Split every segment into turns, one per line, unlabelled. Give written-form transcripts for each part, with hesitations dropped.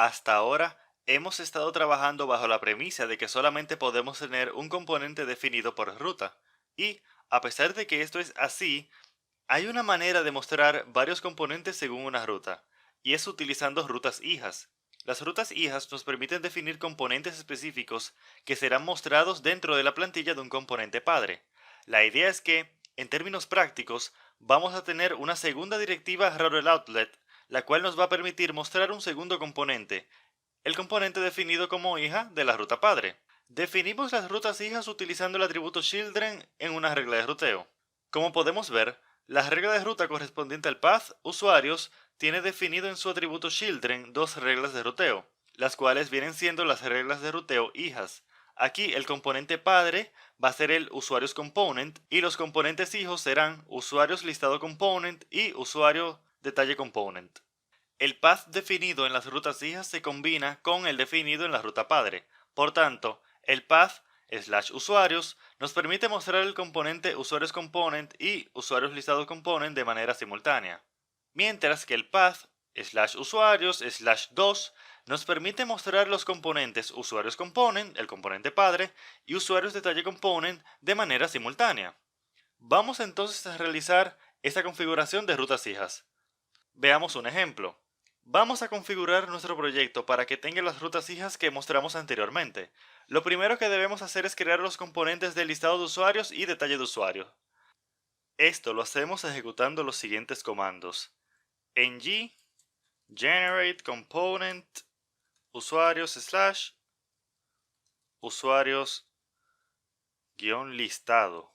Hasta ahora hemos estado trabajando bajo la premisa de que solamente podemos tener un componente definido por ruta. Y, a pesar de que esto es así, hay una manera de mostrar varios componentes según una ruta, y es utilizando rutas hijas. Las rutas hijas nos permiten definir componentes específicos que serán mostrados dentro de la plantilla de un componente padre. La idea es que, en términos prácticos, vamos a tener una segunda directiva routerOutlet, la cual nos va a permitir mostrar un segundo componente, el componente definido como hija de la ruta padre. Definimos las rutas hijas utilizando el atributo children en una regla de ruteo. Como podemos ver, la regla de ruta correspondiente al path usuarios tiene definido en su atributo children dos reglas de ruteo, las cuales vienen siendo las reglas de ruteo hijas. Aquí el componente padre va a ser el usuarios component y los componentes hijos serán usuarios listado component y usuario detalle component. El path definido en las rutas hijas se combina con el definido en la ruta padre. Por tanto, el path usuarios nos permite mostrar el componente usuarios component y usuarios listado component de manera simultánea. Mientras que el path usuarios 2 nos permite mostrar los componentes usuarios component, el componente padre, y usuarios detalle component de manera simultánea. Vamos entonces a realizar esta configuración de rutas hijas. Veamos un ejemplo. Vamos a configurar nuestro proyecto para que tenga las rutas hijas que mostramos anteriormente. Lo primero que debemos hacer es crear los componentes del listado de usuarios y detalle de usuario. Esto lo hacemos ejecutando los siguientes comandos: ng generate component usuarios usuarios listado.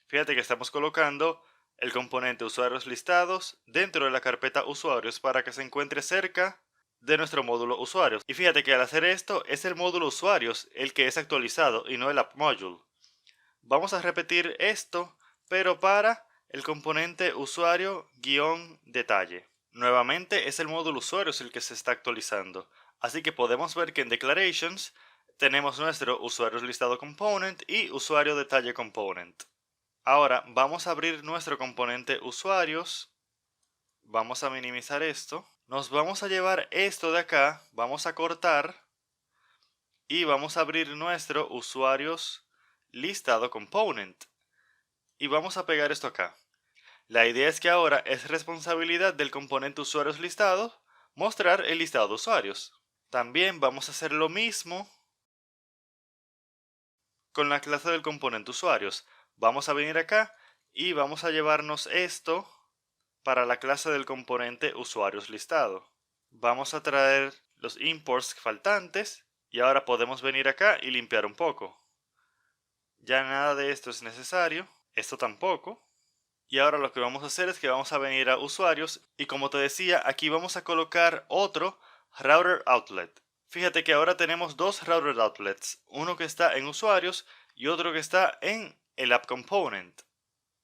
Fíjate que estamos colocando el componente usuarios listados dentro de la carpeta usuarios para que se encuentre cerca de nuestro módulo usuarios. Y fíjate que al hacer esto es el módulo usuarios el que es actualizado y no el app module. Vamos a repetir esto, pero para el componente usuario-detalle. Nuevamente es el módulo usuarios el que se está actualizando. Así que podemos ver que en declarations tenemos nuestro usuarios listado component y usuario detalle component. Ahora vamos a abrir nuestro componente usuarios, vamos a minimizar esto, nos vamos a llevar esto de acá, vamos a cortar y vamos a abrir nuestro usuarios listado component y vamos a pegar esto acá. La idea es que ahora es responsabilidad del componente usuarios listado mostrar el listado de usuarios. También vamos a hacer lo mismo con la clase del componente usuarios. Vamos a venir acá y vamos a llevarnos esto para la clase del componente usuarios listado. Vamos a traer los imports faltantes y ahora podemos venir acá y limpiar un poco. Ya nada de esto es necesario, esto tampoco. Y ahora lo que vamos a hacer es que vamos a venir a usuarios y, como te decía, aquí vamos a colocar otro router outlet. Fíjate que ahora tenemos dos router outlets, uno que está en usuarios y otro que está en el app component,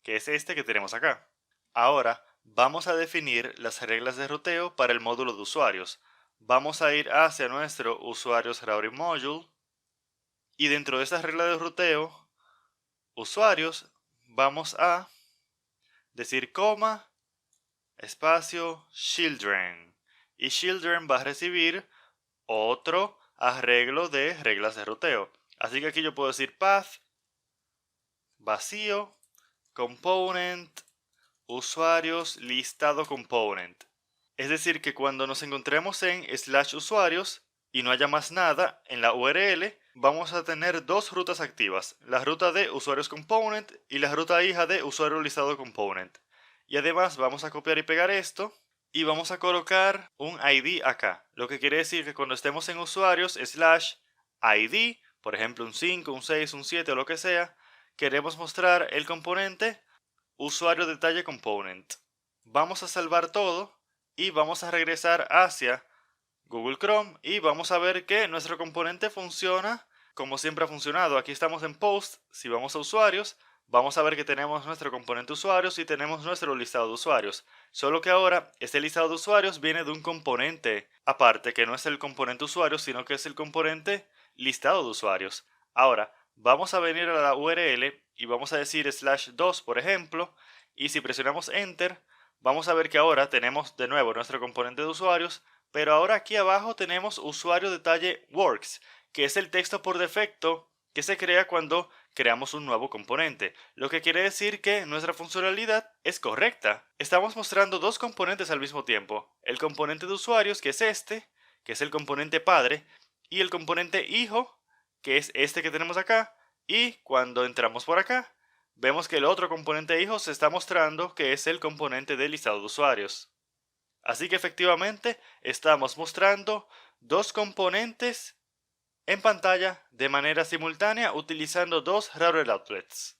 que es este que tenemos acá. Ahora vamos a definir las reglas de ruteo para el módulo de usuarios. Vamos a ir hacia nuestro usuarios routing module y dentro de esta regla de ruteo usuarios vamos a decir coma espacio children, y children va a recibir otro arreglo de reglas de ruteo. Así que aquí yo puedo decir path vacío component usuarios listado component. Es decir, que cuando nos encontremos en /usuarios y no haya más nada en la URL, vamos a tener dos rutas activas, la ruta de usuarios component y la ruta hija de usuario listado component. Y además vamos a copiar y pegar esto y vamos a colocar un ID acá, lo que quiere decir que cuando estemos en usuarios /ID, por ejemplo un 5, un 6, un 7 o lo que sea, queremos mostrar el componente usuario detalle component. Vamos a salvar todo y vamos a regresar hacia Google Chrome y vamos a ver que nuestro componente funciona como siempre ha funcionado. Aquí estamos en Post, si vamos a usuarios, vamos a ver que tenemos nuestro componente usuarios y tenemos nuestro listado de usuarios. Solo que ahora este listado de usuarios viene de un componente aparte, que no es el componente usuarios, sino que es el componente listado de usuarios. Ahora, vamos a venir a la URL y vamos a decir /2, por ejemplo, y si presionamos Enter, vamos a ver que ahora tenemos de nuevo nuestro componente de usuarios, Pero ahora aquí abajo tenemos usuario detalle works, que es el texto por defecto que se crea cuando creamos un nuevo componente, lo que quiere decir que nuestra funcionalidad es correcta. Estamos mostrando dos componentes al mismo tiempo, el componente de usuarios, que es este, que es el componente padre, y el componente hijo, que es este que tenemos acá, y cuando entramos por acá, vemos que el otro componente hijo se está mostrando, que es el componente del listado de usuarios. Así que efectivamente estamos mostrando dos componentes en pantalla de manera simultánea utilizando dos Router Outlets.